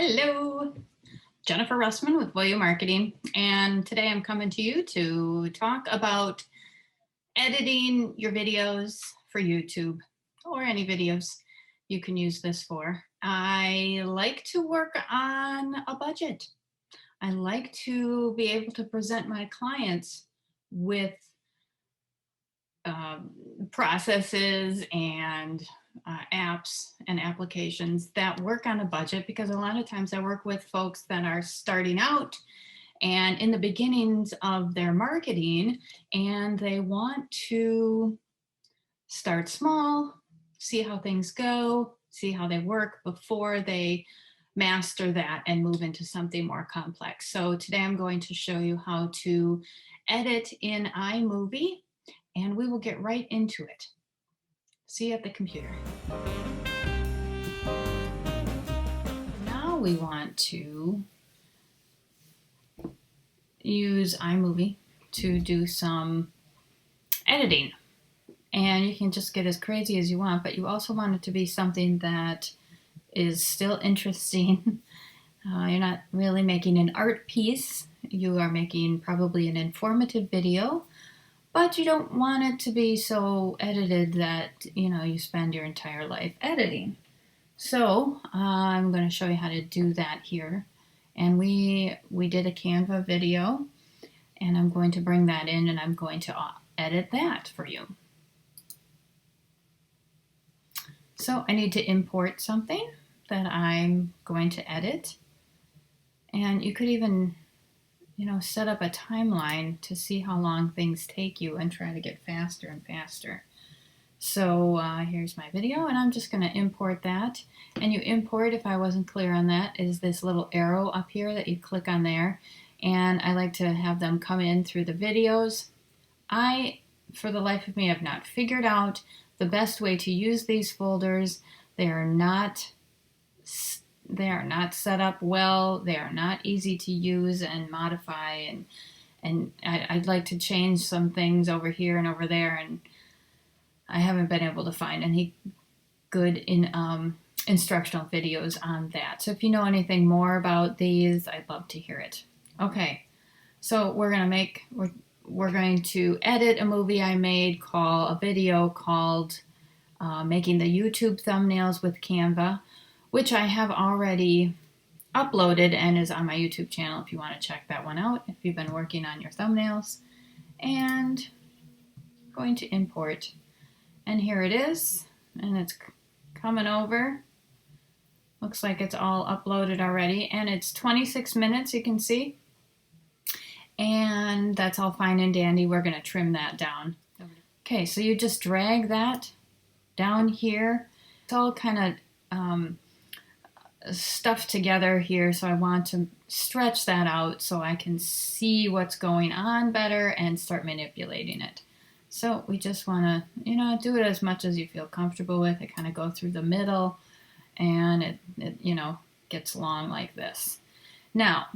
Hello, Jennifer Russman with Voyou Marketing, and today I'm coming to you to talk about editing your videos for YouTube or any videos you can use this for. I like to work on a budget. I like to be able to present my clients with processes and apps and applications that work on a budget, because a lot of times I work with folks that are starting out and in the beginnings of their marketing, and they want to start small, see how things go, see how they work before they master that and move into something more complex. So today I'm going to show you how to edit in iMovie, and we will get right into it. See you at the computer. Now we want to use iMovie to do some editing. And you can just get as crazy as you want, but you also want it to be something that is still interesting. You're not really making an art piece. You are making probably an informative video, but you don't want it to be so edited that, you spend your entire life editing. So I'm going to show you how to do that here. And we did a Canva video, and I'm going to bring that in and I'm going to edit that for you. So I need to import something that I'm going to edit. And you could even, set up a timeline to see how long things take you and try to get faster and faster. So here's my video, and I'm just going to import that. And you import, if I wasn't clear on that, is this little arrow up here that you click on there. And I like to have them come in through the videos. For the life of me, have not figured out the best way to use these folders. They are not set up well. They are not easy to use and modify, and I'd like to change some things over here and over there, and I haven't been able to find any good instructional videos on that. So if you know anything more about these, I'd love to hear it. Okay, so we're going to edit a movie I made, a video called Making the YouTube Thumbnails with Canva, which I have already uploaded and is on my YouTube channel if you want to check that one out, if you've been working on your thumbnails. And I'm going to import. And here it is, and it's coming over. Looks like it's all uploaded already, and it's 26 minutes, you can see. And that's all fine and dandy. We're going to trim that down. Okay, so you just drag that down here. It's all kind of stuffed together here, so I want to stretch that out so I can see what's going on better and start manipulating it. So we just want to, do it as much as you feel comfortable with. It kind of go through the middle, and it gets long like this. Now,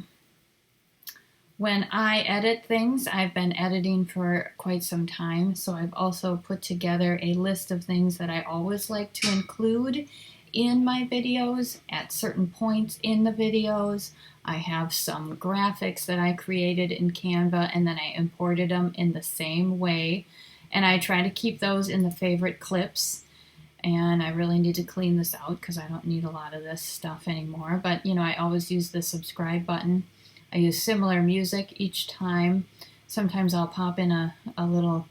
when I edit things, I've been editing for quite some time, so I've also put together a list of things that I always like to include in my videos at certain points in the videos. I have some graphics that I created in Canva, and then I imported them in the same way, and I try to keep those in the favorite clips. And I really need to clean this out because I don't need a lot of this stuff anymore, but I always use the subscribe button. I use similar music each time. Sometimes I'll pop in a little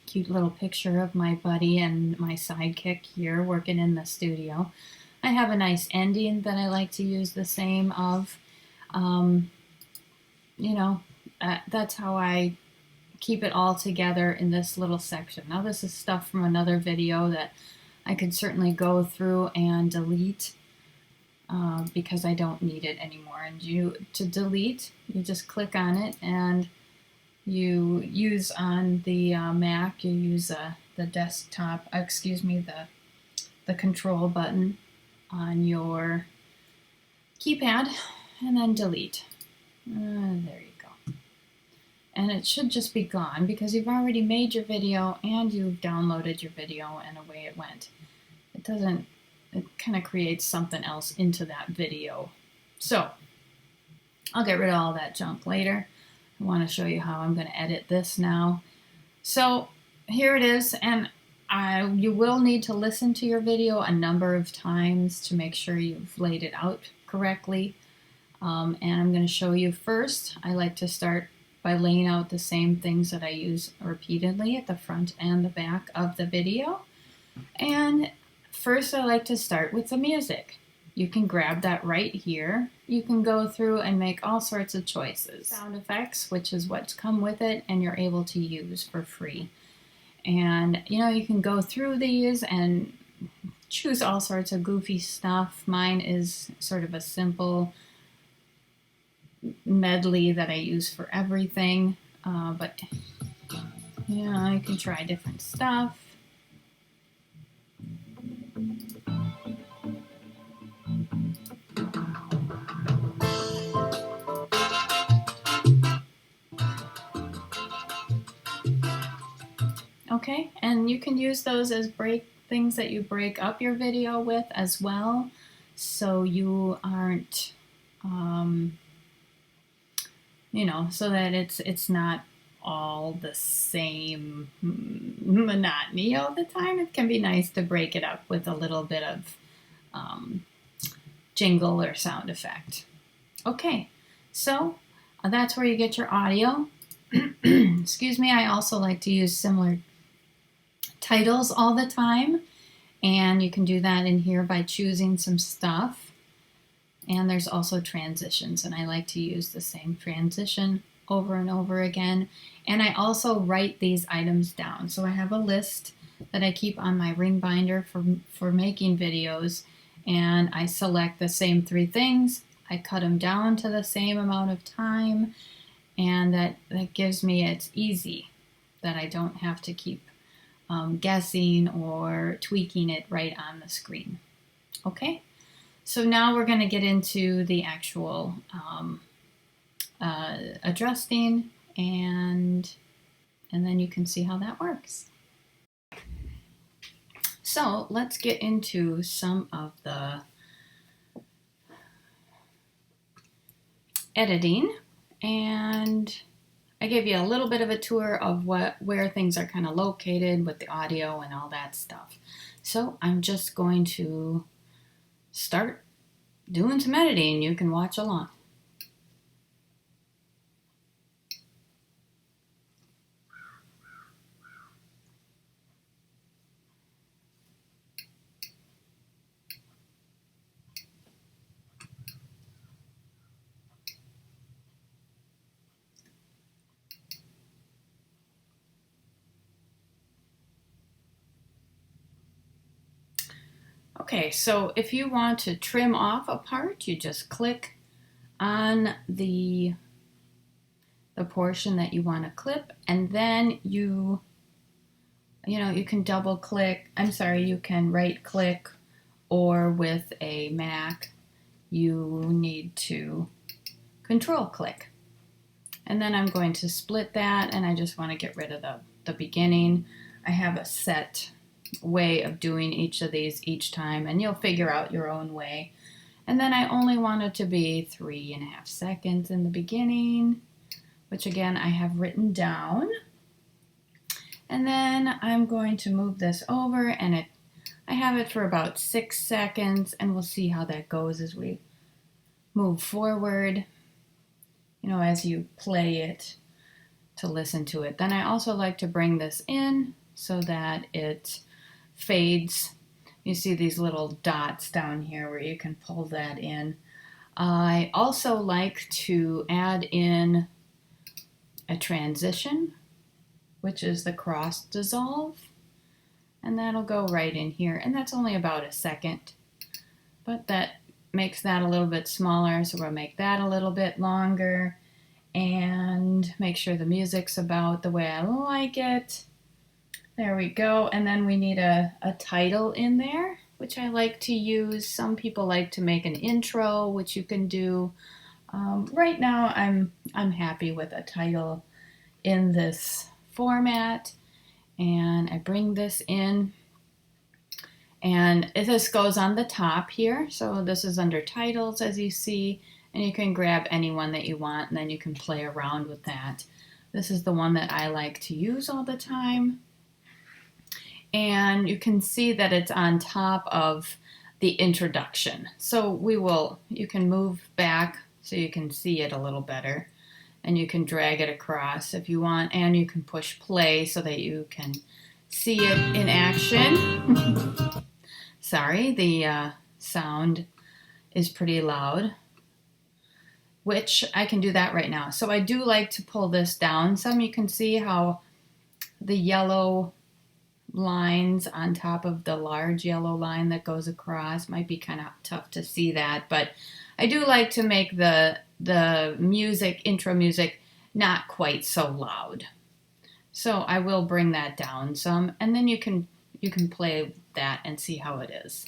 cute little picture of my buddy and my sidekick here working in the studio. I have a nice ending that I like to use the same of. That's how I keep it all together in this little section. Now this is stuff from another video that I could certainly go through and delete because I don't need it anymore. And to delete, you just click on it, and you use on the Mac, you use the desktop, the control button on your keypad, and then delete. There you go. And it should just be gone because you've already made your video and you've downloaded your video, and away it went. It doesn't it kind of creates something else into that video. So I'll get rid of all that junk later. I want to show you how I'm going to edit this now. So here it is, and you will need to listen to your video a number of times to make sure you've laid it out correctly. And I'm going to show you first. I like to start by laying out the same things that I use repeatedly at the front and the back of the video. And first I like to start with the music. You can grab that right here. You can go through and make all sorts of choices. Sound effects, which is what's come with it and you're able to use for free. And you can go through these and choose all sorts of goofy stuff. Mine is sort of a simple medley that I use for everything, but you can try different stuff. Okay, and you can use those as things that you break up your video with as well, so you aren't, so that it's not all the same monotony all the time. It can be nice to break it up with a little bit of jingle or sound effect. Okay, so that's where you get your audio. Excuse me, I also like to use similar titles all the time, and you can do that in here by choosing some stuff. And there's also transitions, and I like to use the same transition over and over again. And I also write these items down. So I have a list that I keep on my ring binder for making videos, and I select the same 3 things. I cut them down to the same amount of time, and that gives me, it's easy that I don't have to keep guessing or tweaking it right on the screen. Okay, so now we're going to get into the actual adjusting, and then you can see how that works. So let's get into some of the editing, and I gave you a little bit of a tour of where things are kind of located with the audio and all that stuff. So I'm just going to start doing some editing. You can watch along. Okay, so if you want to trim off a part, you just click on the portion that you want to clip, and then you can double click, you can right click, or with a Mac, you need to control click. And then I'm going to split that, and I just want to get rid of the beginning. I have a set way of doing each of these each time, and you'll figure out your own way. And then I only want it to be 3.5 seconds in the beginning, which again I have written down. And then I'm going to move this over, and I have it for about 6 seconds, and we'll see how that goes as we move forward, as you play it to listen to it. Then I also like to bring this in so that it fades. You see these little dots down here where you can pull that in. I also like to add in a transition, which is the cross dissolve, and that'll go right in here, and that's only about 1 second, but that makes that a little bit smaller, so we'll make that a little bit longer and make sure the music's about the way I like it. There we go. And then we need a title in there, which I like to use. Some people like to make an intro, which you can do. Right now I'm happy with a title in this format, and I bring this in, And this goes on the top here. So this is under titles, as you see, and you can grab any one that you want and then you can play around with that. This is the one that I like to use all the time. And you can see that it's on top of the introduction. So you can move back so you can see it a little better. And you can drag it across if you want, and you can push play so that you can see it in action. Sorry, the sound is pretty loud, which I can do that right now. So I do like to pull this down some. You can see how the yellow lines on top of the large yellow line that goes across might be kind of tough to see that, but I do like to make the music, intro music, not quite so loud. So I will bring that down some, and then you can play that and see how it is.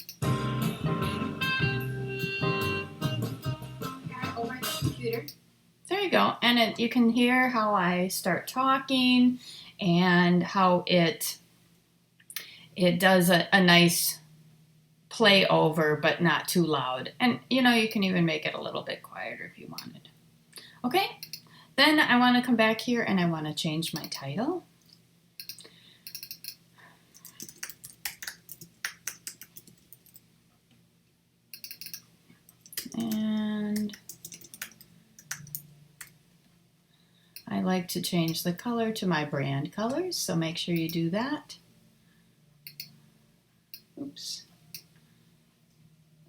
Over the computer. There you go, and you can hear how I start talking and how it does a nice play over, but not too loud. And you can even make it a little bit quieter if you wanted. Okay, then I want to come back here and I want to change my title. And I like to change the color to my brand colors, so make sure you do that. Oops.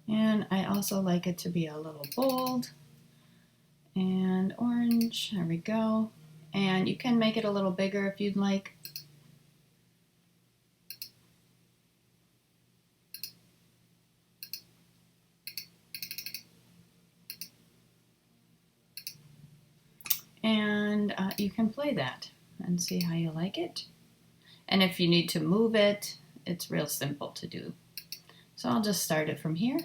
And I also like it to be a little bold and orange. There we go. And you can make it a little bigger if you'd like. And you can play that and see how you like it. And if you need to move it, it's real simple to do. So I'll just start it from here.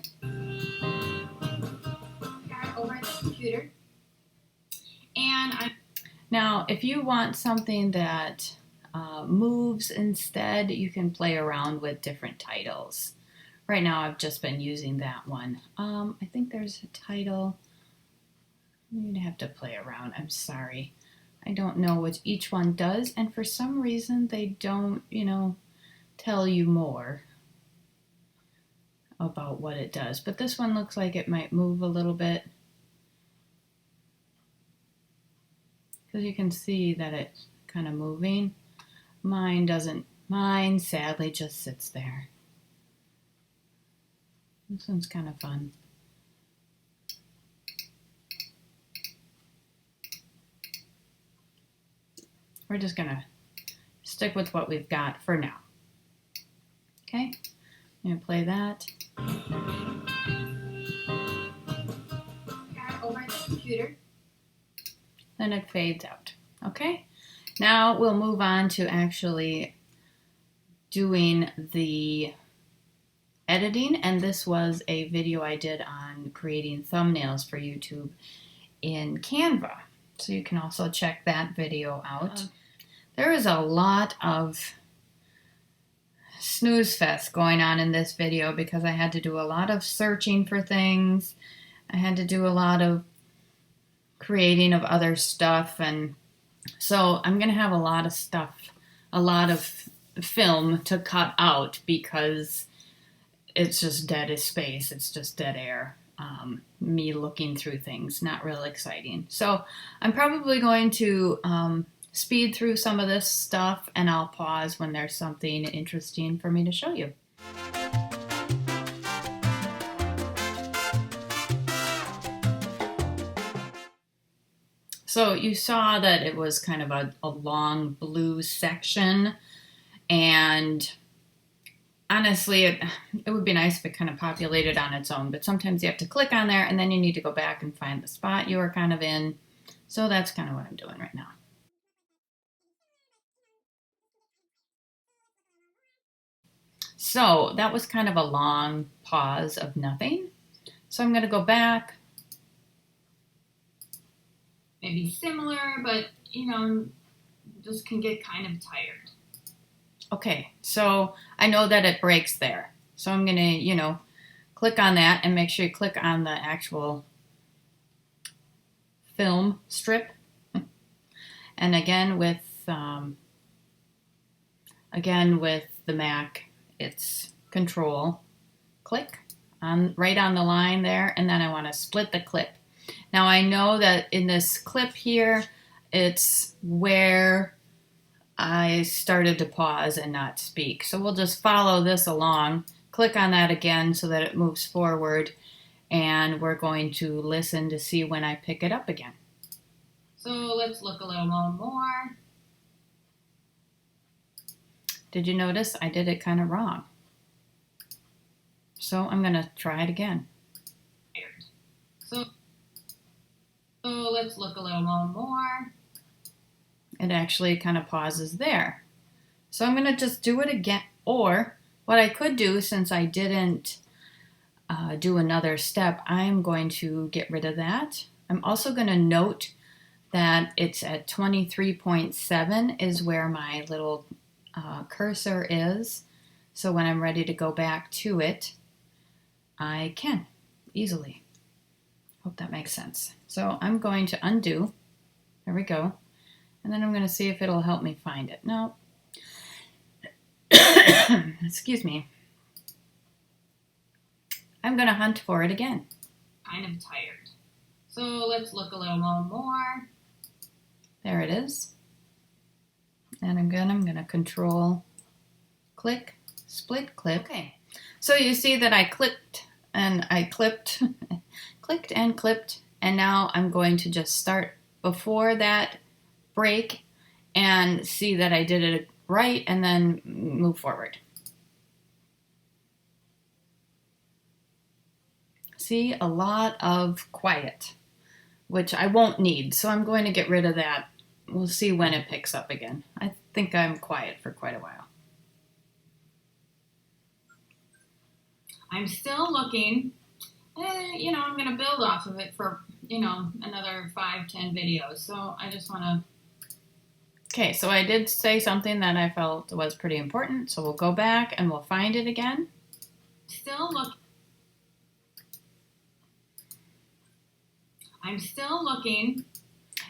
Over the computer. And now, if you want something that moves instead, you can play around with different titles. Right now, I've just been using that one. I think there's a title. You'd have to play around. I'm sorry. I don't know what each one does, and for some reason, they don't, tell you more about what it does. But this one looks like it might move a little bit, because you can see that it's kind of moving. Mine doesn't. Mine sadly just sits there. This one's kind of fun. We're just gonna stick with what we've got for now. Okay, I'm gonna play that. Over the computer. Then it fades out. Okay, now we'll move on to actually doing the editing, and this was a video I did on creating thumbnails for YouTube in Canva. So you can also check that video out. There is a lot of snooze fest going on in this video because I had to do a lot of searching for things. I had to do a lot of creating of other stuff, and so I'm going to have a lot of stuff, a lot of film to cut out because it's just dead space. It's just dead air. Me looking through things, not real exciting. So I'm probably going to speed through some of this stuff, and I'll pause when there's something interesting for me to show you. So you saw that it was kind of a long blue section, and honestly, it would be nice if it kind of populated on its own, but sometimes you have to click on there and then you need to go back and find the spot you were kind of in. So that's kind of what I'm doing right now. So that was kind of a long pause of nothing. So I'm going to go back. Maybe similar, but just can get kind of tired. Okay, so I know that it breaks there. So I'm going to, click on that and make sure you click on the actual film strip. And again with the Mac, it's Control click right on the line there, and then I want to split the clip. Now I know that in this clip here, it's where I started to pause and not speak. So we'll just follow this along, click on that again so that it moves forward, and we're going to listen to see when I pick it up again. So let's look a little more. Did you notice I did it kind of wrong? So I'm going to try it again. So let's look a little more. It actually kind of pauses there. So I'm going to just do it again. Or what I could do, since I didn't do another step, I'm going to get rid of that. I'm also going to note that it's at 23.7 is where my little cursor is. So when I'm ready to go back to it, I can easily. Hope that makes sense. So I'm going to undo. There we go. And then I'm going to see if it'll help me find it. No. Excuse me. I'm going to hunt for it again. Kind of tired. So let's look a little more. There it is. And again, I'm going to Control click, split clip. Okay. So you see that I clicked and I clipped, clicked and clipped, and now I'm going to just start before that break and see that I did it right and then move forward. See, a lot of quiet, which I won't need, so I'm going to get rid of that. We'll see when it picks up again. I think I'm quiet for quite a while. I'm still looking. I'm going to build off of it for, another 5-10 videos. So I just want to. Okay, so I did say something that I felt was pretty important. So we'll go back and we'll find it again. Still looking. I'm still looking.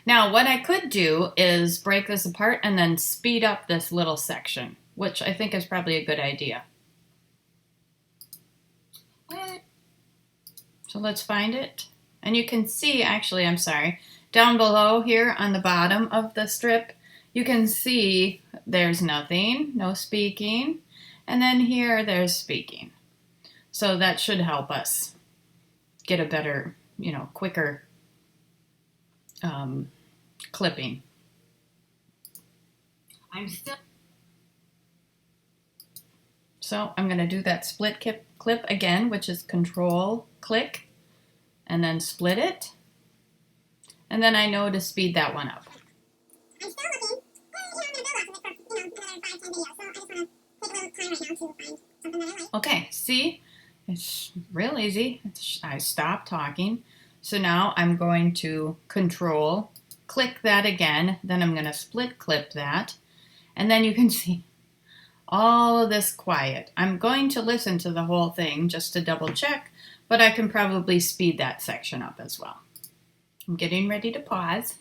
Now, what I could do is break this apart and then speed up this little section, which I think is probably a good idea. So let's find it. And you can see, actually, I'm sorry, down below here on the bottom of the strip, you can see there's nothing, no speaking. And then here, there's speaking. So that should help us get a better, quicker clipping. So I'm going to do that split clip again, which is Control click, and then split it. And then I know to speed that one up. I'm still looking. Okay, see? It's real easy. I stopped talking. So now I'm going to Control click that again. Then I'm going to split clip that. And then you can see all of this quiet. I'm going to listen to the whole thing just to double check, but I can probably speed that section up as well. I'm getting ready to pause.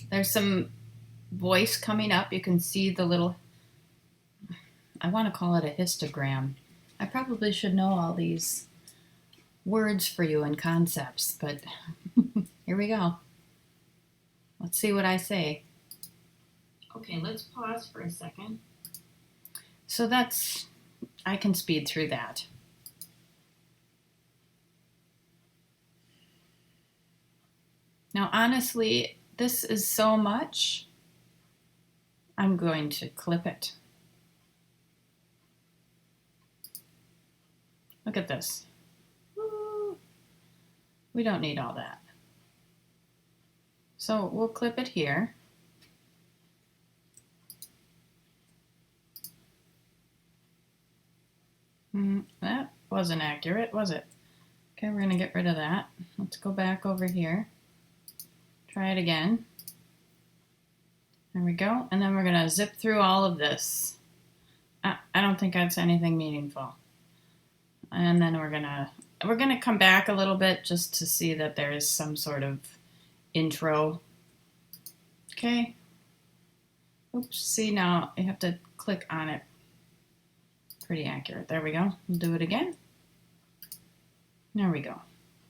There's some voice coming up. You can see the little, I want to call it a histogram. I probably should know all these words for you and concepts, but here we go. Let's see what I say. Okay, let's pause for a second. So I can speed through that. Now, honestly, this is so much, I'm going to clip it. Look at this. Woo. We don't need all that. So we'll clip it here. That wasn't accurate, was it? Okay, we're going to get rid of that. Let's go back over here. Try it again. There we go. And then we're going to zip through all of this. I don't think that's anything meaningful. And then we're gonna come back a little bit just to see that there is some sort of intro. Okay. Oops, see, now you have to click on it. Pretty accurate. There we go. We'll do it again. There we go.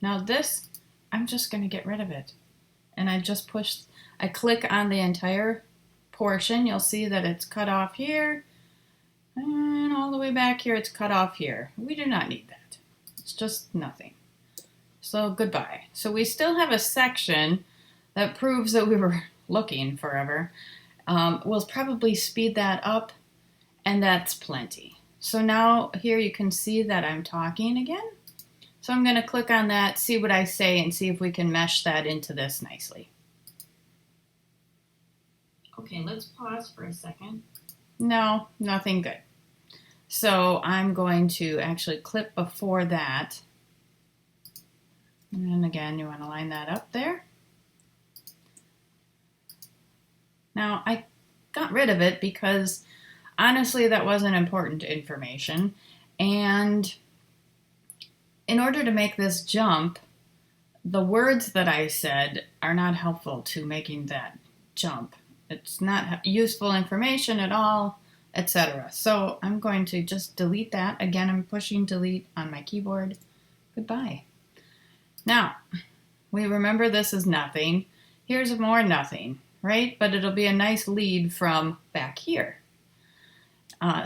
Now this, I'm just gonna get rid of it. And I click on the entire portion. You'll see that it's cut off here. And all the way back here, it's cut off here. We do not need that. It's just nothing. So goodbye. So we still have a section that proves that we were looking forever. We'll probably speed that up, and that's plenty. So now here you can see that I'm talking again. So I'm going to click on that, see what I say, and see if we can mesh that into this nicely. Okay, let's pause for a second. No, nothing good. So I'm going to actually clip before that. And then again, you want to line that up there. Now, I got rid of it because honestly, that wasn't important information. And in order to make this jump, the words that I said are not helpful to making that jump. It's not useful information at all, etc. So I'm going to just delete that. Again, I'm pushing delete on my keyboard. Goodbye. Now, we remember this is nothing. Here's more nothing, right? But it'll be a nice lead from back here.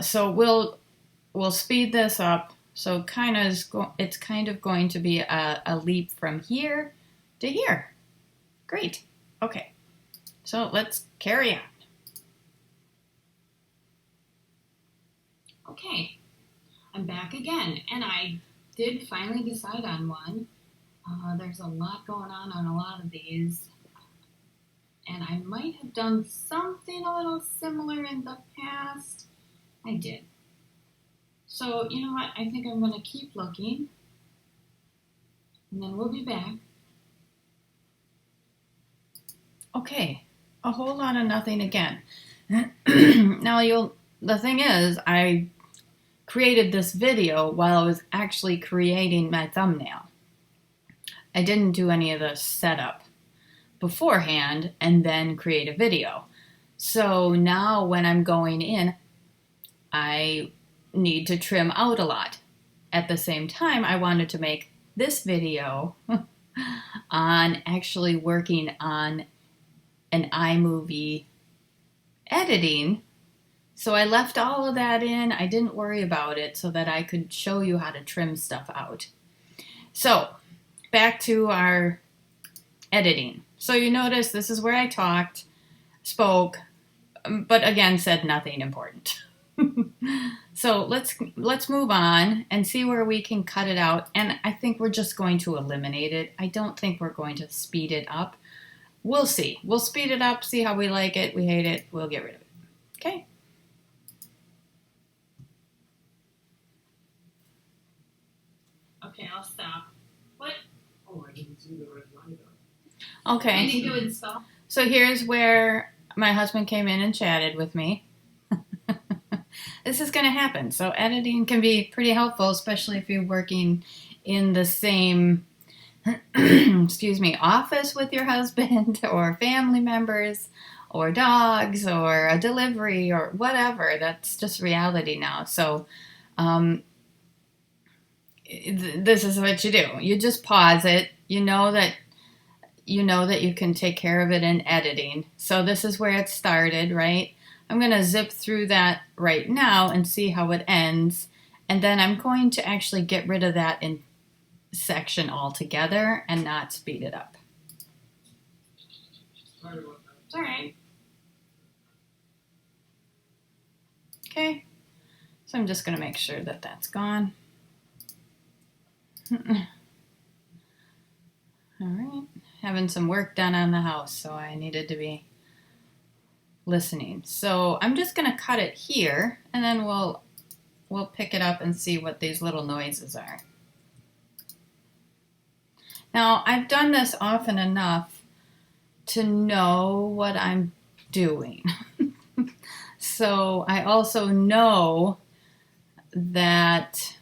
So we'll speed this up. So it's kind of going to be a leap from here to here. Great. Okay. So let's carry on. Okay. I'm back again, and I did finally decide on one. There's a lot going on a lot of these, and I might have done something a little similar in the past. I did. So, you know what? I think I'm going to keep looking, and then we'll be back. Okay, a whole lot of nothing again. Now, the thing is, I created this video while I was actually creating my thumbnail. I didn't do any of the setup beforehand and then create a video. So now when I'm going in, I need to trim out a lot. At the same time, I wanted to make this video on actually working on an iMovie editing. So I left all of that in. I didn't worry about it so that I could show you how to trim stuff out. So back to our editing. So you notice this is where I spoke, but again said nothing important. So let's move on and see where we can cut it out. And I think we're just going to eliminate it. I don't think we're going to speed it up. We'll see. We'll speed it up, see how we like it, we hate it, we'll get rid of it. Okay? Okay, I'll stop. What? Oh, I didn't see the red light on. Okay. I need to install. So here's where my husband came in and chatted with me. This is going to happen. So editing can be pretty helpful, especially if you're working in the same office with your husband or family members or dogs or a delivery or whatever. That's just reality now. So this is what you do. You just pause it. You know that you can take care of it in editing. So this is where it started, right? I'm going to zip through that right now and see how it ends. And then I'm going to actually get rid of that in section altogether and not speed it up. Sorry about that. It's all right. Okay. So I'm just going to make sure that that's gone. All right. Having some work done on the house, so I needed to be listening. So I'm just going to cut it here, and then we'll pick it up and see what these little noises are. Now, I've done this often enough to know what I'm doing. So I also know that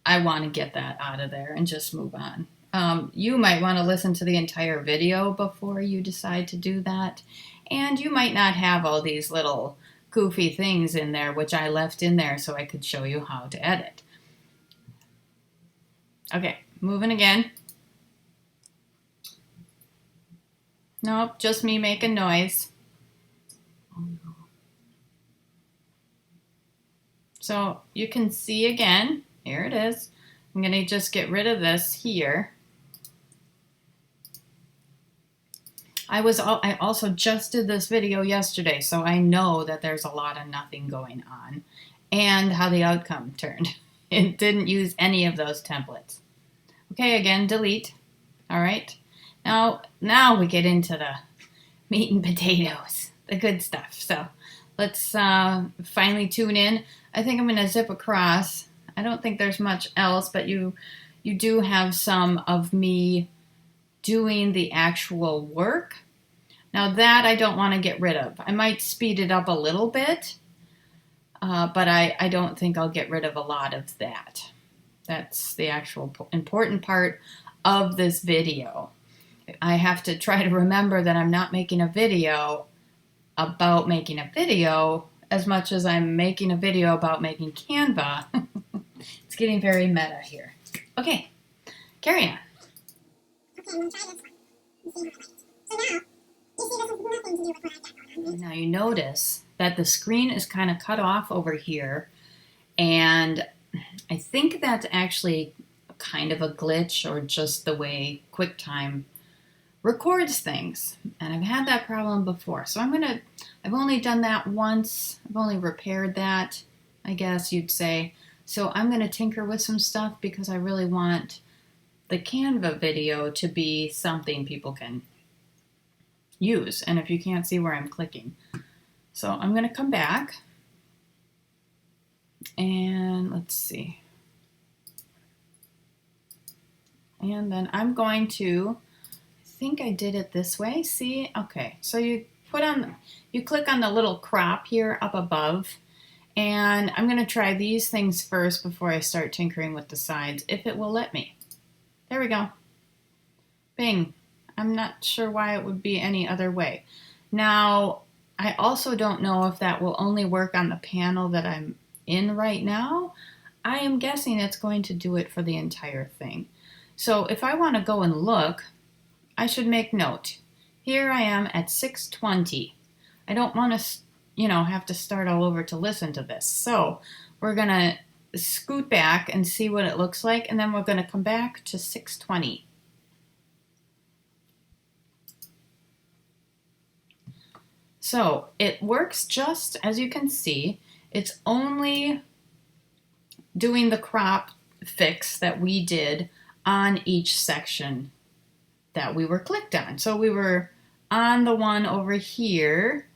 I want to get that out of there and just move on. You might want to listen to the entire video before you decide to do that. And you might not have all these little goofy things in there, which I left in there so I could show you how to edit. Okay, moving again. Nope, just me making noise. So you can see again, here it is. I'm going to just get rid of this here. I also just did this video yesterday, so I know that there's a lot of nothing going on and how the outcome turned. It didn't use any of those templates. Okay, again, delete. All right. Now we get into the meat and potatoes, the good stuff. So let's finally tune in. I think I'm going to zip across. I don't think there's much else, but you do have some of me doing the actual work. Now that I don't want to get rid of. I might speed it up a little bit, but I don't think I'll get rid of a lot of that. That's the actual important part of this video. I have to try to remember that I'm not making a video about making a video as much as I'm making a video about making Canva. It's getting very meta here. Okay, carry on. Okay, I'm going to try this one. So Now you notice that the screen is kind of cut off over here, and I think that's actually kind of a glitch or just the way QuickTime records things. And I've had that problem before. So I've only done that once. I've only repaired that, I guess you'd say. So I'm going to tinker with some stuff because I really want the Canva video to be something people can use. And if you can't see where I'm clicking. So I'm going to come back and let's see. And then I'm going to, I think I did it this way. See? Okay. So you click on the little crop here up above, and I'm going to try these things first before I start tinkering with the sides, if it will let me. There we go. Bing. I'm not sure why it would be any other way. Now, I also don't know if that will only work on the panel that I'm in right now. I am guessing it's going to do it for the entire thing. So if I want to go and look, I should make note. Here I am at 6:20. I don't want to, have to start all over to listen to this. So we're going to scoot back and see what it looks like, and then we're going to come back to 6:20. So it works just as you can see. It's only doing the crop fix that we did on each section that we were clicked on. So we were on the one over here,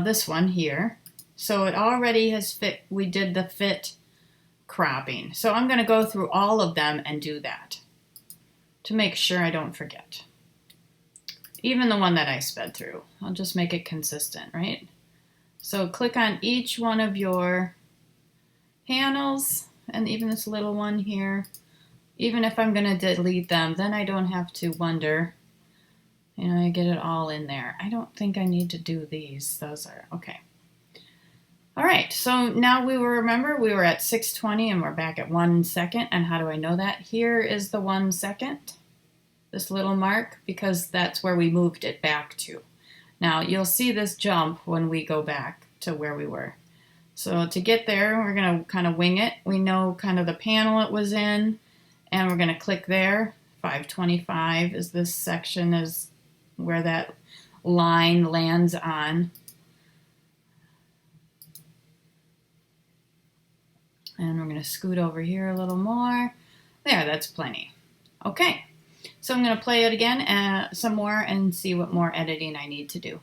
this one here. So it already has fit, we did the fit cropping. So I'm going to go through all of them and do that to make sure I don't forget. Even the one that I sped through. I'll just make it consistent, right? So click on each one of your panels, and even this little one here. Even if I'm going to delete them, then I don't have to wonder. I get it all in there. I don't think I need to do these. Those are, okay. All right, so now remember we were at 6:20 and we're back at 1 second. And how do I know that? Here is the 1 second. This little mark, because that's where we moved it back to. Now you'll see this jump when we go back to where we were. So to get there, we're going to kind of wing it. We know kind of the panel it was in, and we're going to click there. 525 is this section, is where that line lands on. And we're going to scoot over here a little more. There, that's plenty. Okay. So I'm going to play it again some more and see what more editing I need to do.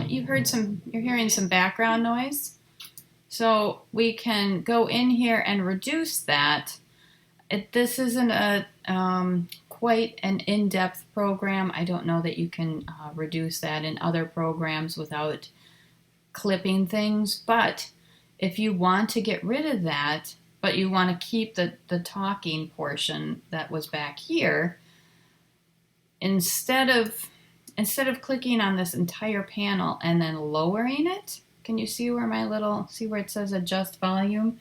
You're hearing some background noise. So we can go in here and reduce that. This isn't a quite an in-depth program. I don't know that you can reduce that in other programs without clipping things, but if you want to get rid of that, but you want to keep the talking portion that was back here, instead of clicking on this entire panel and then lowering it, can you see where see where it says adjust volume?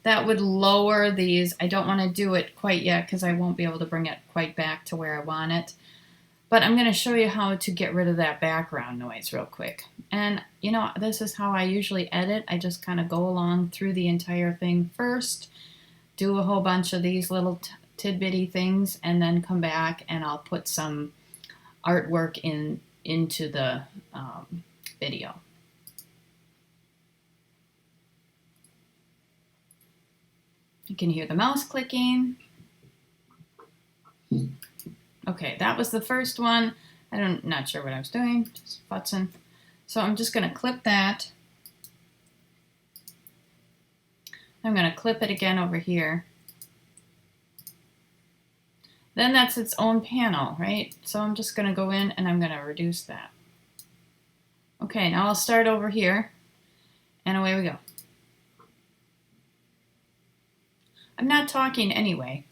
That would lower these. I don't want to do it quite yet because I won't be able to bring it quite back to where I want it. But I'm going to show you how to get rid of that background noise real quick. And this is how I usually edit. I just kind of go along through the entire thing first, do a whole bunch of these little tidbitty things, and then come back and I'll put some artwork into the video. You can hear the mouse clicking. Okay, that was the first one. Not sure what I was doing, just futzing. So I'm just going to clip that. I'm going to clip it again over here. Then that's its own panel, right? So I'm just going to go in and I'm going to reduce that. Okay, now I'll start over here, and away we go. I'm not talking anyway.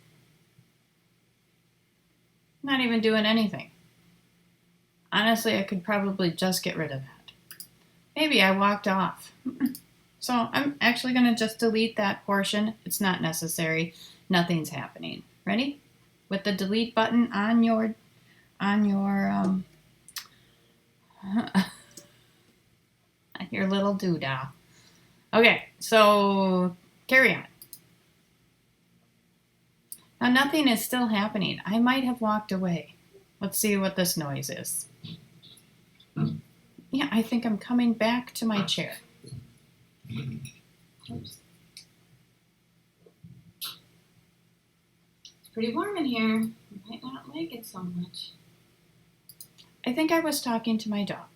I'm not even doing anything. Honestly, I could probably just get rid of that. Maybe I walked off. So I'm actually going to just delete that portion. It's not necessary. Nothing's happening. Ready? With the delete button on your little doodah. Okay, so carry on. Now nothing is still happening. I might have walked away. Let's see what this noise is. Yeah, I think I'm coming back to my chair. Oops. It's pretty warm in here. You might not like it so much. I think I was talking to my dog.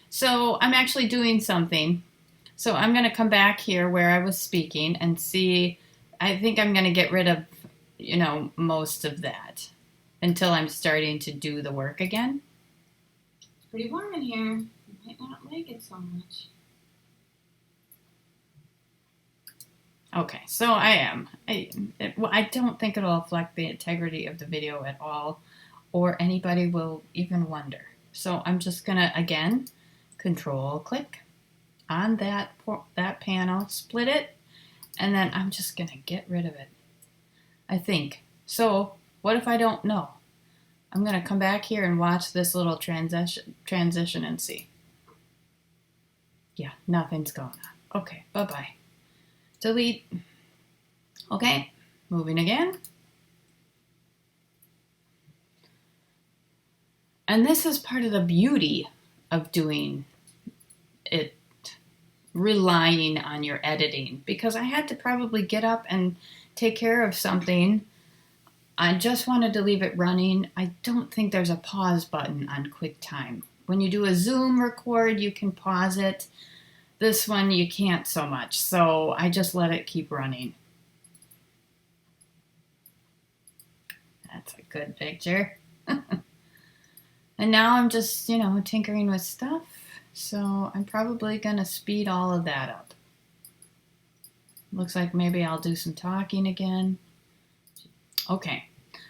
So I'm actually doing something. So I'm going to come back here where I was speaking and see. I think I'm going to get rid of, most of that until I'm starting to do the work again. It's pretty warm in here. You might not like it so much. Okay, so I am. I don't think it'll affect the integrity of the video at all, or anybody will even wonder. So I'm just going to, again, Control click on that panel, split it, and then I'm just going to get rid of it. I think. So what if I don't know? I'm going to come back here and watch this little transition and see. Yeah, nothing's going on. Okay, bye-bye. Delete. Okay, moving again. And this is part of the beauty of doing it, relying on your editing, because I had to probably get up and take care of something. I just wanted to leave it running. I don't think there's a pause button on QuickTime. When you do a Zoom record, you can pause it. This one, you can't so much, so I just let it keep running. That's a good picture. And now I'm just, tinkering with stuff. So I'm probably going to speed all of that up. Looks like maybe I'll do some talking again. Okay,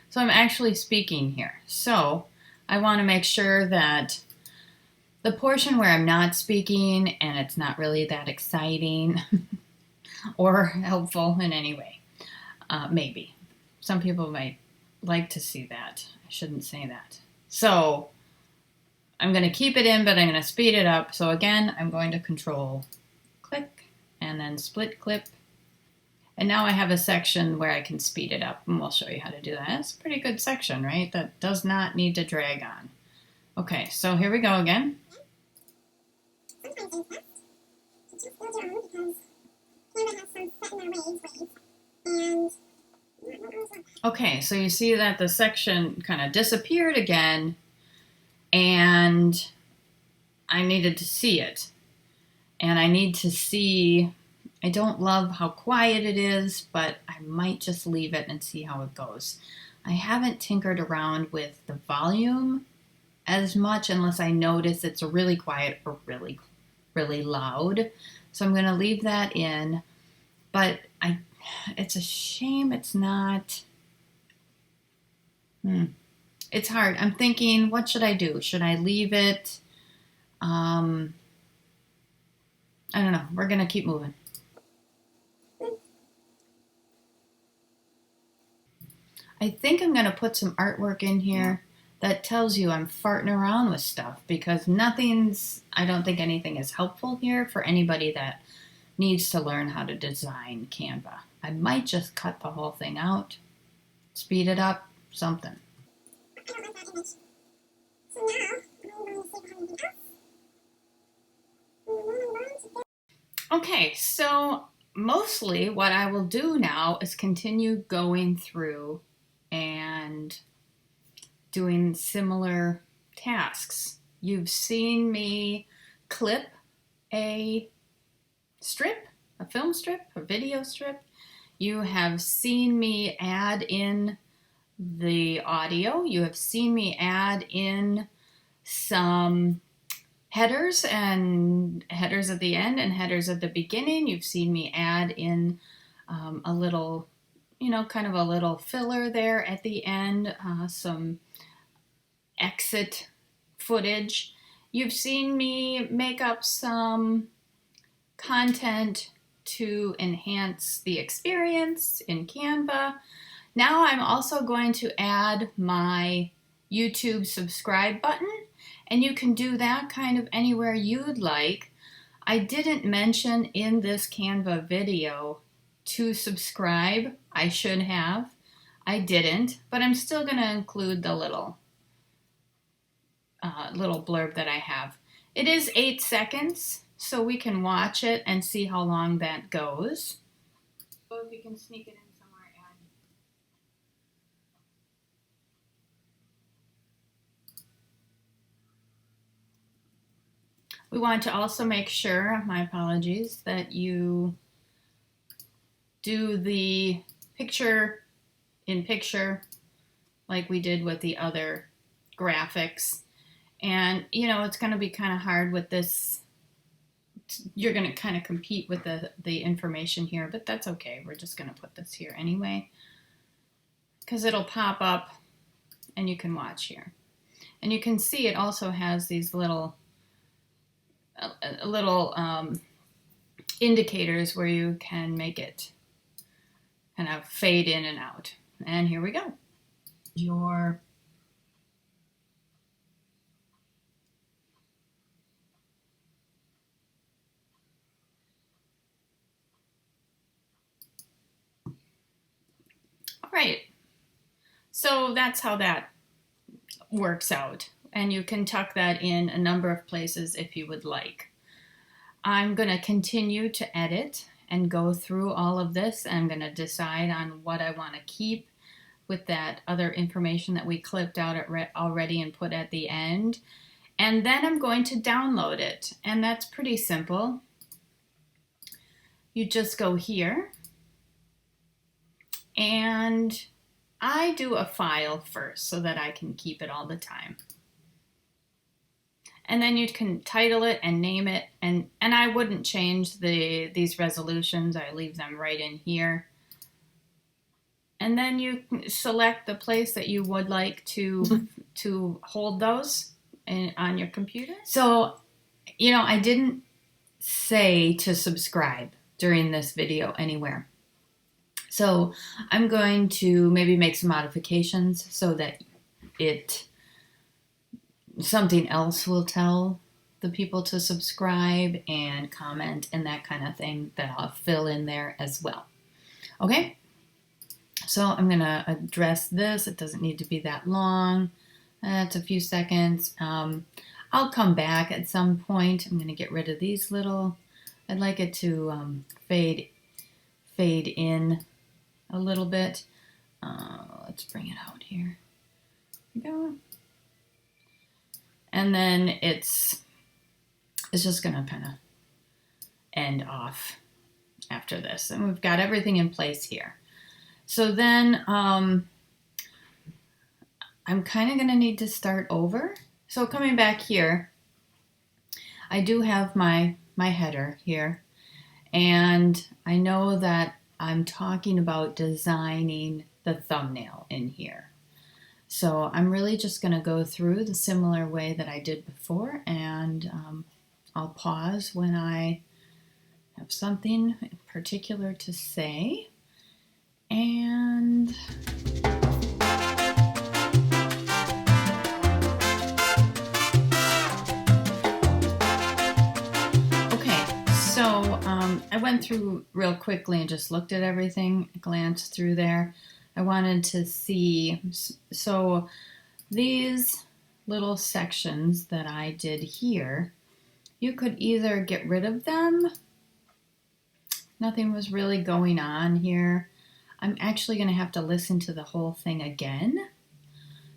so I'm actually speaking here. So I want to make sure that the portion where I'm not speaking and it's not really that exciting or helpful in any way, maybe. Some people might like to see that. I shouldn't say that. So I'm going to keep it in, but I'm going to speed it up. So again, I'm going to Control click and then split clip. And now I have a section where I can speed it up, and we'll show you how to do that. It's a pretty good section, right? That does not need to drag on. Okay, so here we go again. Sometimes it's best to just go down because camera has some set in our waves, and Okay, so you see that the section kind of disappeared again, and I needed to see it. And I need to see, I don't love how quiet it is, but I might just leave it and see how it goes. I haven't tinkered around with the volume as much unless I notice it's really quiet or really, really loud. So I'm going to leave that in, but it's a shame it's not, it's hard. I'm thinking, what should I do? Should I leave it? I don't know. We're going to keep moving. I think I'm going to put some artwork in here that tells you I'm farting around with stuff, because I don't think anything is helpful here for anybody that needs to learn how to design Canva. I might just cut the whole thing out, speed it up, something. I don't like that image. So now, I'm going to see if I have anything else. Okay, so mostly what I will do now is continue going through and doing similar tasks. You've seen me clip a strip, a film strip, a video strip. You have seen me add in the audio. You have seen me add in some headers and headers at the end and headers at the beginning. You've seen me add in a little, kind of a little filler there at the end, some exit footage. You've seen me make up some content to enhance the experience in Canva. Now I'm also going to add my YouTube subscribe button, and you can do that kind of anywhere you'd like. I didn't mention in this Canva video to subscribe. I should have. I didn't, but I'm still going to include the little blurb that I have. It is 8 seconds, so we can watch it and see how long that goes. So if you can sneak it in somewhere, add. We want to also make sure, my apologies, that you do the picture in picture like we did with the other graphics. And, it's going to be kind of hard with this. You're going to kind of compete with the information here, but that's okay. We're just going to put this here anyway, because it'll pop up and you can watch here. And you can see it also has these little indicators where you can make it kind of fade in and out. And here we go. All right. So that's how that works out. And you can tuck that in a number of places if you would like. I'm going to continue to edit and go through all of this. I'm going to decide on what I want to keep with that other information that we clipped out already and put at the end. And then I'm going to download it. And that's pretty simple. You just go here. And I do a file first so that I can keep it all the time. And then you can title it and name it. And I wouldn't change these resolutions. I leave them right in here. And then you select the place that you would like to hold those on your computer. So, I didn't say to subscribe during this video anywhere. So I'm going to maybe make some modifications so that something else will tell the people to subscribe and comment and that kind of thing that I'll fill in there as well. Okay? So I'm going to address this. It doesn't need to be that long. It's a few seconds. I'll come back at some point. I'm going to get rid of these little. I'd like it to fade in a little bit. Let's bring it out here. Here we go. And then it's just going to kind of end off after this. And we've got everything in place here. So then I'm kind of going to need to start over. So coming back here, I do have my header here. And I know that I'm talking about designing the thumbnail in here. So I'm really just going to go through the similar way that I did before, and I'll pause when I have something in particular to say. And okay, so I went through real quickly and just looked at everything, glanced through there. I wanted to see, so these little sections that I did here, you could either get rid of them. Nothing was really going on here. I'm actually going to have to listen to the whole thing again.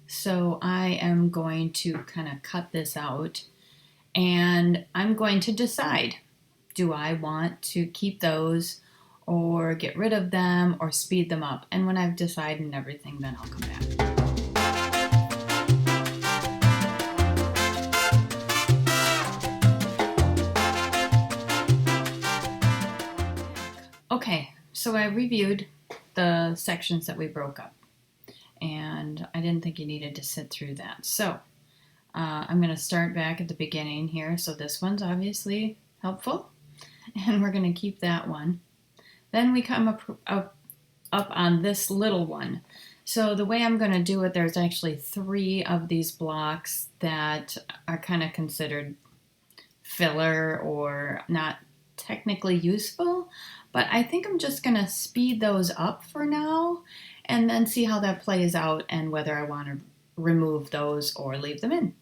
So I am going to kind of cut this out, and I'm going to decide, do I want to keep those or get rid of them or speed them up? And when I've decided and everything, then I'll come back. Okay, so I reviewed the sections that we broke up, and I didn't think you needed to sit through that. So I'm going to start back at the beginning here. So this one's obviously helpful, and we're going to keep that one. Then we come up on this little one. So the way I'm going to do it, there's actually 3 of these blocks that are kind of considered filler or not technically useful, but I think I'm just going to speed those up for now and then see how that plays out and whether I want to remove those or leave them in.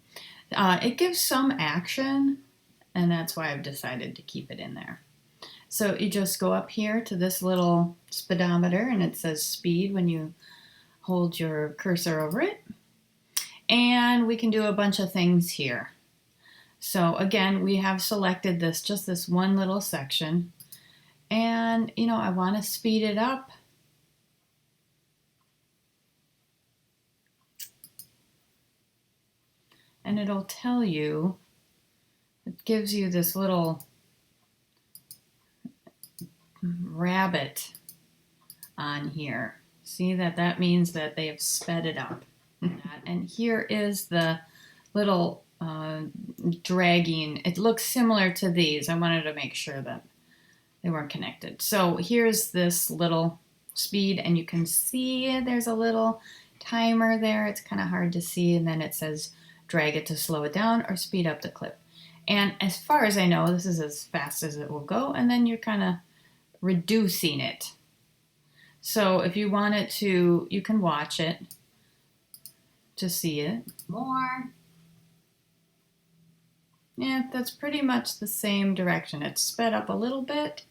It gives some action, and that's why I've decided to keep it in there. So you just go up here to this little speedometer, and it says speed when you hold your cursor over it. And we can do a bunch of things here. So again, we have selected this, just this one little section. And, you know, I want to speed it up. And it'll tell you, it gives you this little rabbit on here. See that means that they have sped it up. And here is the little dragging. It looks similar to these. I wanted to make sure that they weren't connected. So here's this little speed, and you can see there's a little timer there. It's kind of hard to see, and then it says drag it to slow it down or speed up the clip. And as far as I know, this is as fast as it will go, and then you're kind of reducing it. So if you want it to, you can watch it to see it more. Yeah, that's pretty much the same direction. It's sped up a little bit,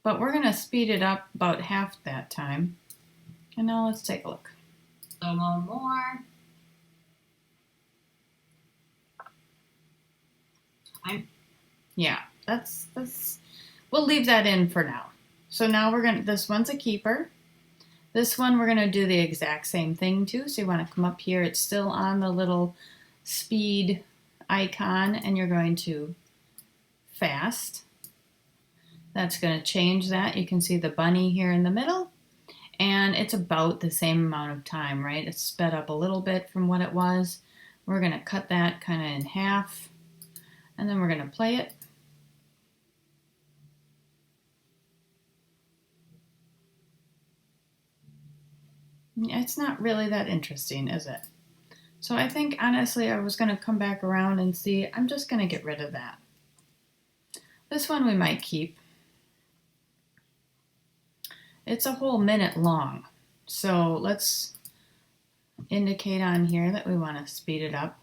but we're going to speed it up about half that time. And now let's take a look. A little more. Yeah, that's we'll leave that in for now. So now this one's a keeper. This one we're going to do the exact same thing to. So you want to come up here. It's still on the little speed icon, and you're going to fast. That's going to change that. You can see the bunny here in the middle, and it's about the same amount of time, right? It's sped up a little bit from what it was. We're going to cut that kind of in half, and then we're going to play it. It's not really that interesting, is it? So I think, honestly, I was going to come back around and see. I'm just going to get rid of that. This one we might keep. It's a whole minute long. So let's indicate on here that we want to speed it up.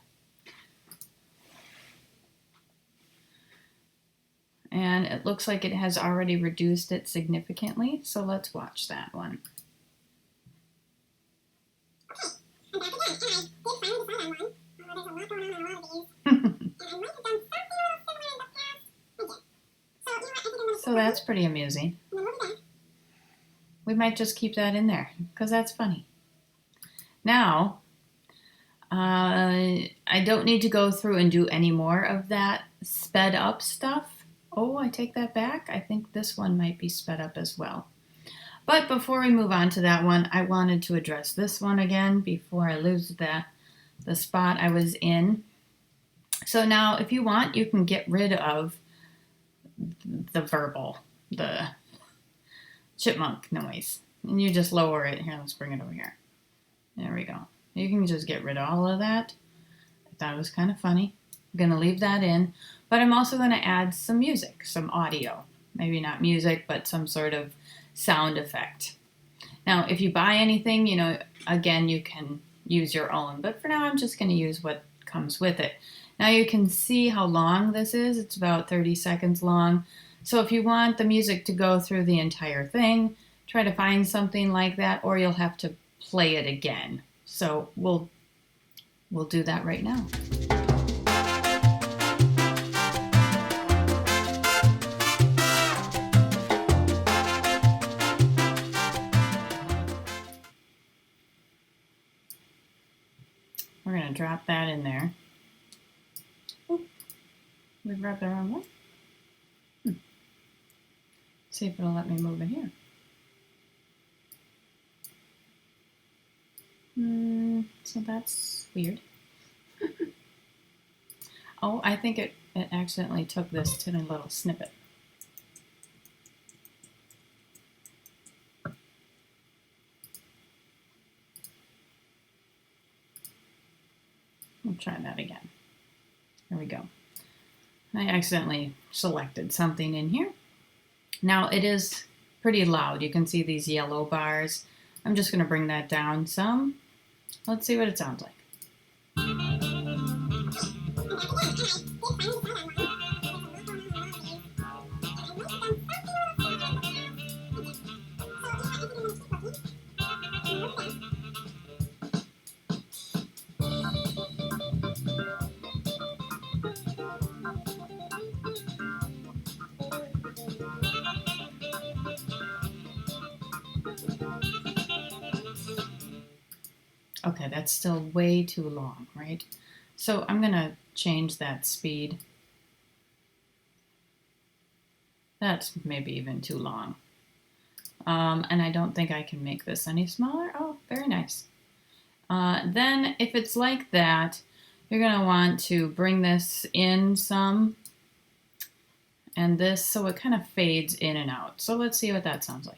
And it looks like it has already reduced it significantly. So let's watch that one. So that's pretty amusing. We might just keep that in there because that's funny. Now, I don't need to go through and do any more of that sped up stuff. Oh, I take that back. I think this one might be sped up as well. But before we move on to that one, I wanted to address this one again before I lose the spot I was in. So now, if you want, you can get rid of the verbal, the chipmunk noise. And you just lower it. Here, let's bring it over here. There we go. You can just get rid of all of that. I thought it was kind of funny. I'm going to leave that in. But I'm also going to add some music, some audio. Maybe not music, but some sort of sound effect. Now, if you buy anything, again, you can use your own. But for now, I'm just going to use what comes with it. Now you can see how long this is. It's about 30 seconds long. So if you want the music to go through the entire thing, try to find something like that, or you'll have to play it again. So we'll do that right now. We're going to drop that in there. We grabbed the wrong one. See if it'll let me move it here. So that's weird. Oh, I think it accidentally took this to the little snippet. We'll try that again. There we go. I accidentally selected something in here. Now it is pretty loud. You can see these yellow bars. I'm just going to bring that down some. Let's see what it sounds like. Okay, that's still way too long, right? So I'm going to change that speed. That's maybe even too long. And I don't think I can make this any smaller. Oh, very nice. Then if it's like that, you're going to want to bring this in some. And this, so it kind of fades in and out. So let's see what that sounds like.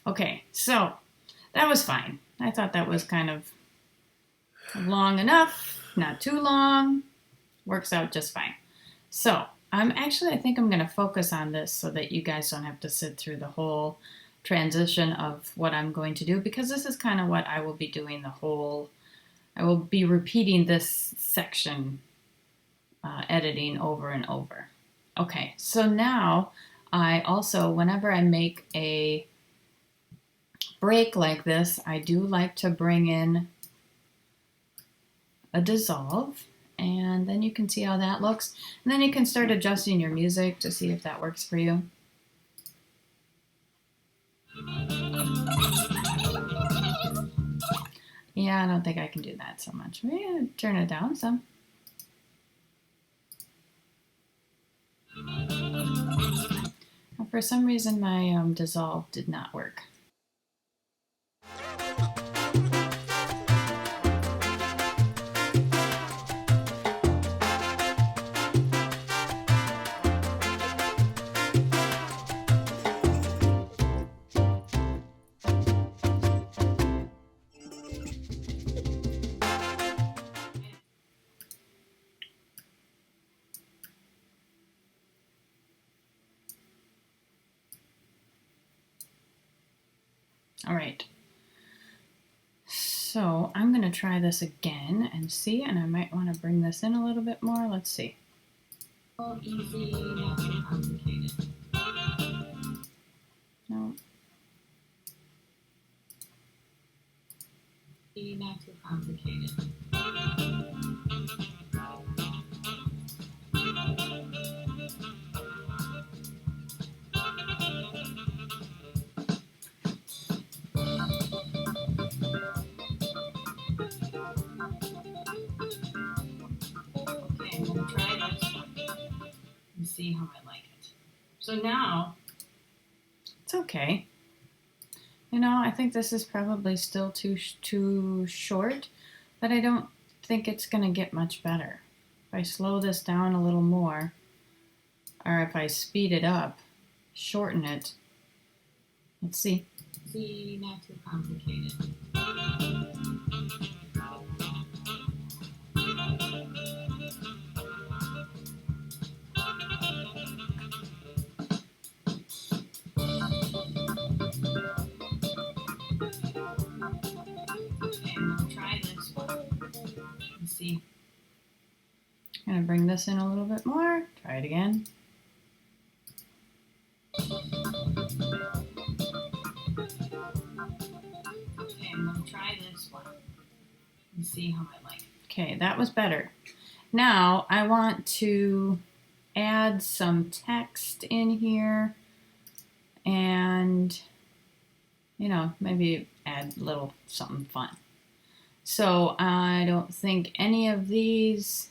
Okay, so that was fine. I thought that was kind of long enough, not too long, works out just fine. So I think I'm going to focus on this so that you guys don't have to sit through the whole transition of what I'm going to do, because this is kind of what I will be doing I will be repeating this section editing over and over. Okay, so now I also, whenever I make a break like this, I do like to bring in a dissolve, and then you can see how that looks. And then you can start adjusting your music to see if that works for you. Yeah, I don't think I can do that so much. Maybe turn it down some. For some reason, my dissolve did not work. All right. So I'm going to try this again and see, and I might want to bring this in a little bit more. Let's see. Easy, not too complicated. No. Not too complicated. Okay, I'm going to try this one and see how I like it. So now, It's okay. You know, I think this is probably still too short, but I don't think it's going to get much better. If I slow this down a little more, or if I speed it up, shorten it, let's see. not too complicated. Okay, I'm going to try this one and see. I'm going to bring this in a little bit more. Try it again. Okay, I'm going to try this one and see how I like it. Okay, that was better. Now I want to add some text in here and, you know, maybe add a little something fun. So I don't think any of these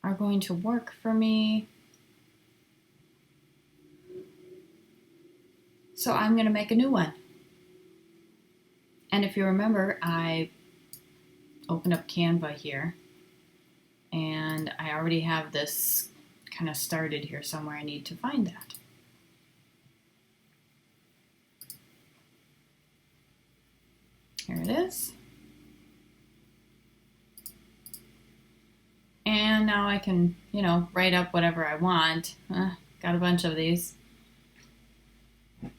are going to work for me. So I'm going to make a new one. And if you remember, I opened up Canva here and I already have this kind of started here somewhere. I need to find that. Here it is. And now I can, you know, write up whatever I want. Got a bunch of these.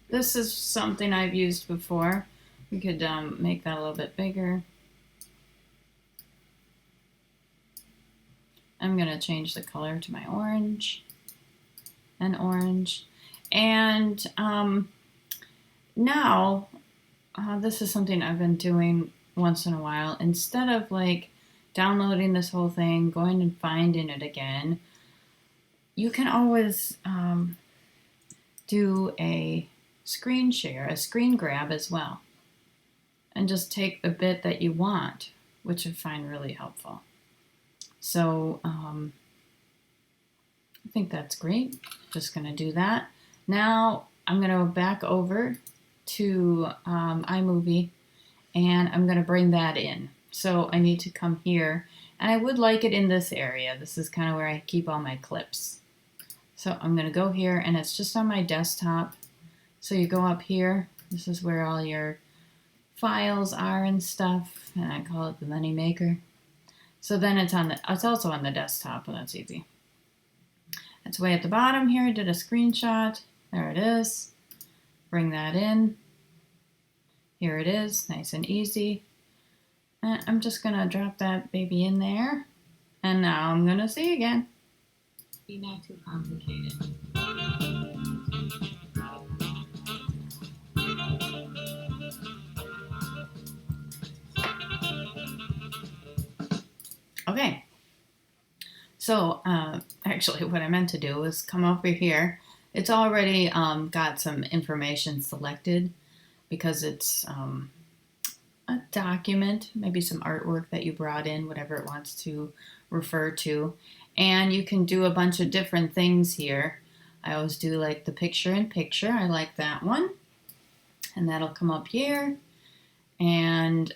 This is something I've used before. We could make that a little bit bigger. I'm going to change the color to my orange and orange. And now, this is something I've been doing once in a while. Instead of like downloading this whole thing, going and finding it again, you can always do a screen share, a screen grab as well. And just take the bit that you want, which I find really helpful. So I think that's great. Just going to do that. Now I'm going to go back over to iMovie and I'm going to bring that in. So I need to come here and I would like it in this area. This is kind of where I keep all my clips. So I'm going to go here and it's just on my desktop. So you go up here. This is where all your files are and stuff, and I call it the money maker. So then it's also on the desktop, and that's easy. It's way at the bottom here. I did a screenshot. There it is. Bring that in. Here it is, nice and easy. And I'm just gonna drop that baby in there, and now I'm gonna see again. Not too complicated. Okay, so actually what I meant to do was come over here. It's already got some information selected because it's a document, maybe some artwork that you brought in, whatever it wants to refer to. And you can do a bunch of different things here. I always do like the picture in picture. I like that one. And that'll come up here. And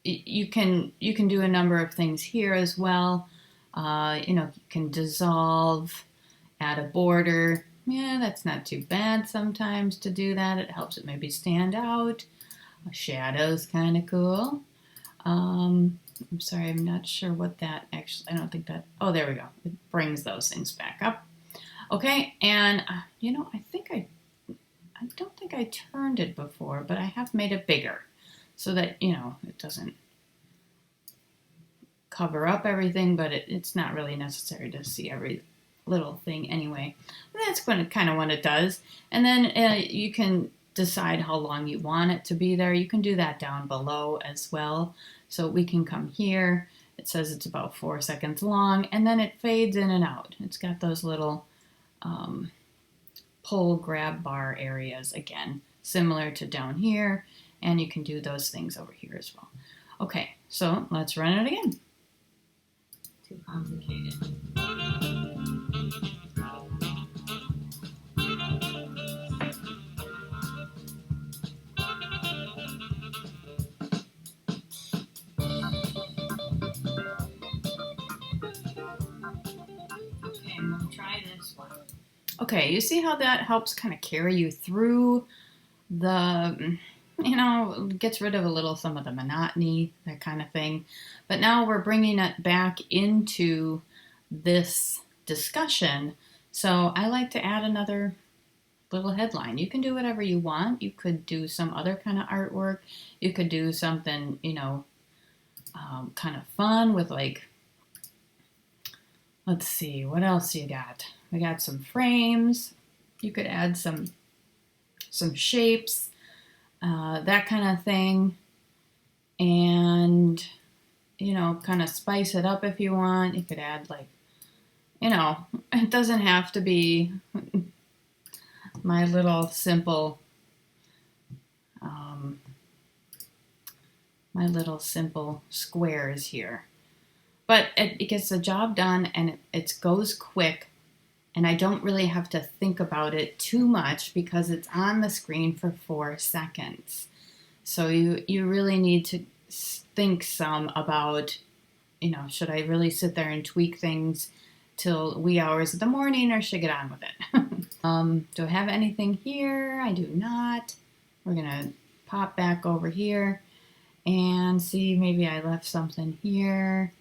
you can do a number of things here as well. You know, you can dissolve, add a border. Yeah, that's not too bad sometimes to do that. It helps it maybe stand out. A shadow's kind of cool. I'm sorry, I'm not sure what that actually, I don't think that, oh, there we go. It brings those things back up. Okay, and you know, I don't think think I turned it before, but I have made it bigger so that, it doesn't cover up everything, but it's not really necessary to see every little thing anyway. And that's kind of what it does. And then you can decide how long you want it to be there. You can do that down below as well. So we can come here. It says it's about 4 seconds long, and then it fades in and out. It's got those little pull grab bar areas again, similar to down here, and you can do those things over here as well. Okay, so let's run it again. Too complicated. Okay, I'm going to try this one. Okay, you see how that helps kind of carry you through the, gets rid of some of the monotony, that kind of thing. But now we're bringing it back into this discussion. So I like to add another little headline. You can do whatever you want. You could do some other kind of artwork. You could do something, kind of fun with let's see, what else you got? We got some frames. You could add some shapes, that kind of thing. And, kind of spice it up if you want. You could add it doesn't have to be my little simple squares here. But it gets the job done, and it goes quick, and I don't really have to think about it too much because it's on the screen for 4 seconds. So you really need to think some about, should I really sit there and tweak things till wee hours of the morning, or should I get on with it? Do I have anything here? I do not. We're going to pop back over here and see, maybe I left something here.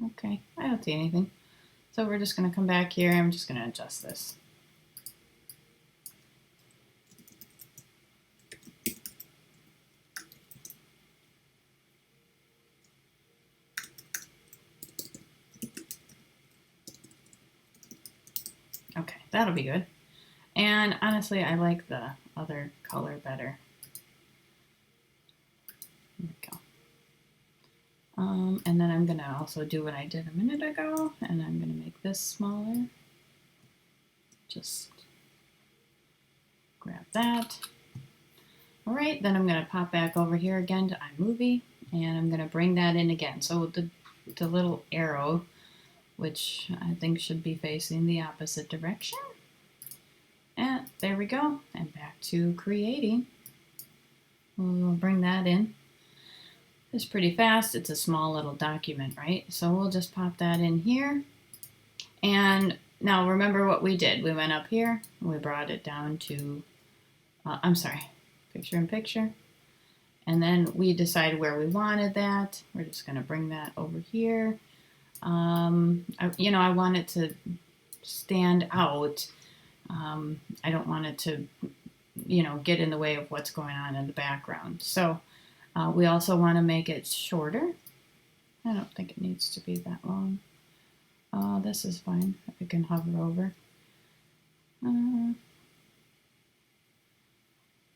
Okay, I don't see anything. So we're just going to come back here. I'm just going to adjust this. Okay, that'll be good. And honestly, I like the other color better. There we go. And then I'm going to also do what I did a minute ago, and I'm going to make this smaller. Just grab that. All right, then I'm going to pop back over here again to iMovie, and I'm going to bring that in again. So the little arrow, which I think should be facing the opposite direction. And there we go, and back to creating. We'll bring that in. It's pretty fast. It's a small little document, right? So we'll just pop that in here. And now remember what we did. We went up here, and we brought it down to, picture in picture. And then we decided where we wanted that. We're just going to bring that over here. I want it to stand out. I don't want it to, get in the way of what's going on in the background. So we also want to make it shorter. I don't think it needs to be that long. This is fine. I can hover over.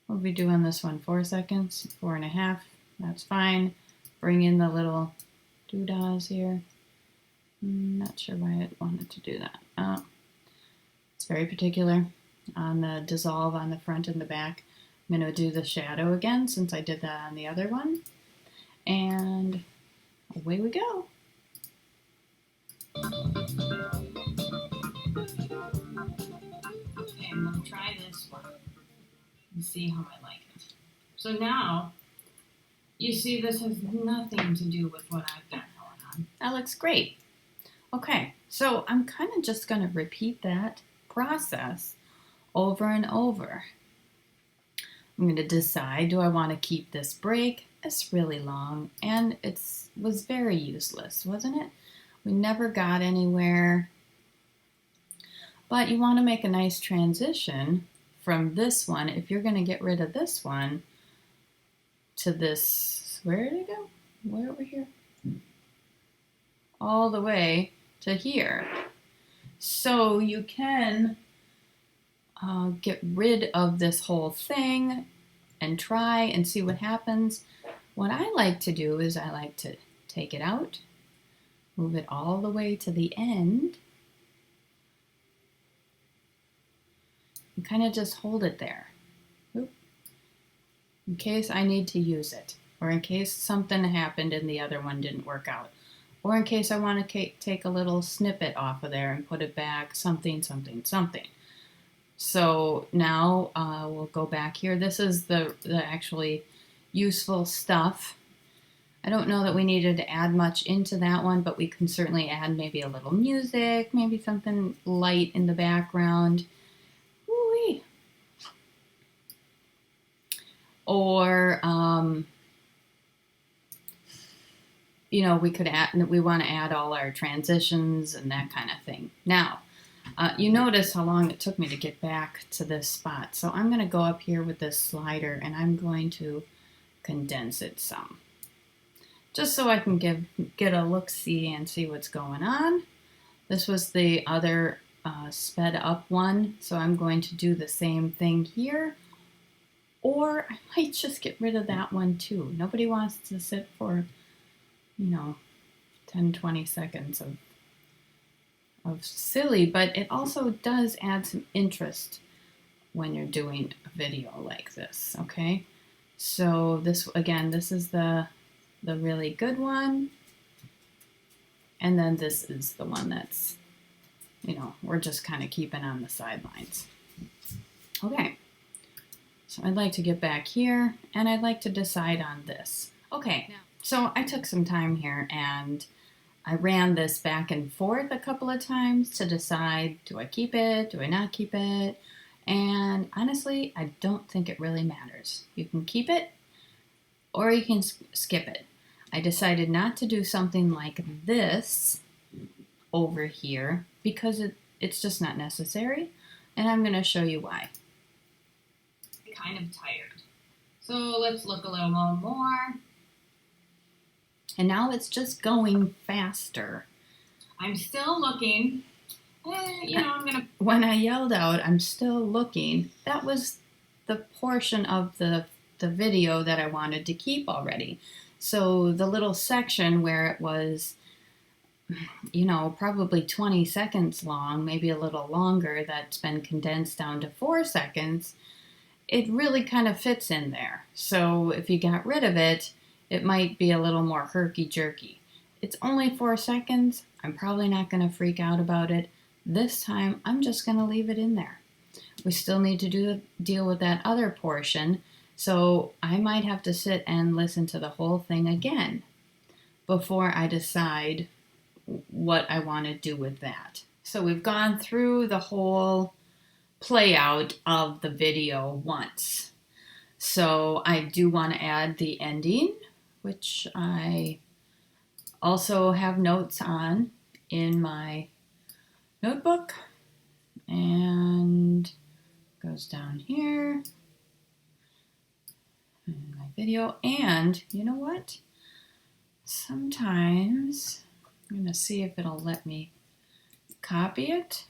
We'll be doing this one 4 seconds, 4.5. That's fine. Bring in the little doodahs here. Not sure why it wanted to do that. It's very particular on the dissolve on the front and the back. I'm going to do the shadow again since I did that on the other one. And away we go. Okay, I'm going to try this one and see how I like it. So now, you see this has nothing to do with what I've got going on. That looks great. Okay, so I'm kind of just going to repeat that process over and over. I'm going to decide, do I want to keep this break? It's really long, and it was very useless, wasn't it? We never got anywhere. But you want to make a nice transition from this one, if you're going to get rid of this one, to this, where did it go? Way over here? All the way to here. So you can get rid of this whole thing and try and see what happens. What I like to do is I like to take it out, move it all the way to the end, and kind of just hold it there. Oop. In case I need to use it, or in case something happened and the other one didn't work out, or in case I want to take a little snippet off of there and put it back, something, something, something. So now we'll go back here. This is the actually useful stuff. I don't know that we needed to add much into that one, but we can certainly add maybe a little music, maybe something light in the background. Woo-wee. Or, you know, we could add, we want to add all our transitions and that kind of thing. Now, you notice how long it took me to get back to this spot. So I'm going to go up here with this slider and I'm going to condense it some. Just so I can get a look-see and see what's going on. This was the other sped up one, so I'm going to do the same thing here. Or I might just get rid of that one too. Nobody wants to sit for, you know, 10-20 seconds of silly, but it also does add some interest when you're doing a video like this, okay? So this, again, this is the really good one, and then this is the one that's, you know, we're just kind of keeping on the sidelines. Okay, so I'd like to get back here, and I'd like to decide on this. Okay, so I took some time here, and I ran this back and forth a couple of times to decide, do I keep it, do I not keep it? And honestly, I don't think it really matters. You can keep it, or you can skip it. I decided not to do something like this over here because it's just not necessary, and I'm going to show you why. Kind of tired. So let's look a little more. And now it's just going faster. I'm still looking. You know, I'm gonna. When I yelled out, I'm still looking, that was the portion of the video that I wanted to keep already. So the little section where it was, you know, probably 20 seconds long, maybe a little longer, that's been condensed down to 4 seconds, it really kind of fits in there. So if you got rid of it, it might be a little more herky-jerky. It's only 4 seconds. I'm probably not going to freak out about it. This time, I'm just going to leave it in there. We still need to deal with that other portion, so I might have to sit and listen to the whole thing again before I decide what I want to do with that. So we've gone through the whole play out of the video once. So I do want to add the ending, which I also have notes on in my notebook, and goes down here in my video. And you know what? Sometimes I'm going to see if it'll let me copy it.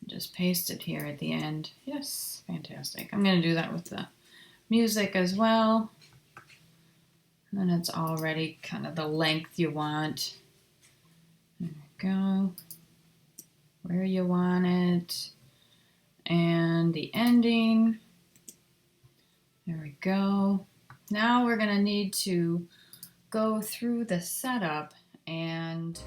Just paste it here at the end. Yes, fantastic. I'm going to do that with the music as well. And then it's already kind of the length you want. There we go. Where you want it. And the ending. There we go. Now we're going to need to go through the setup and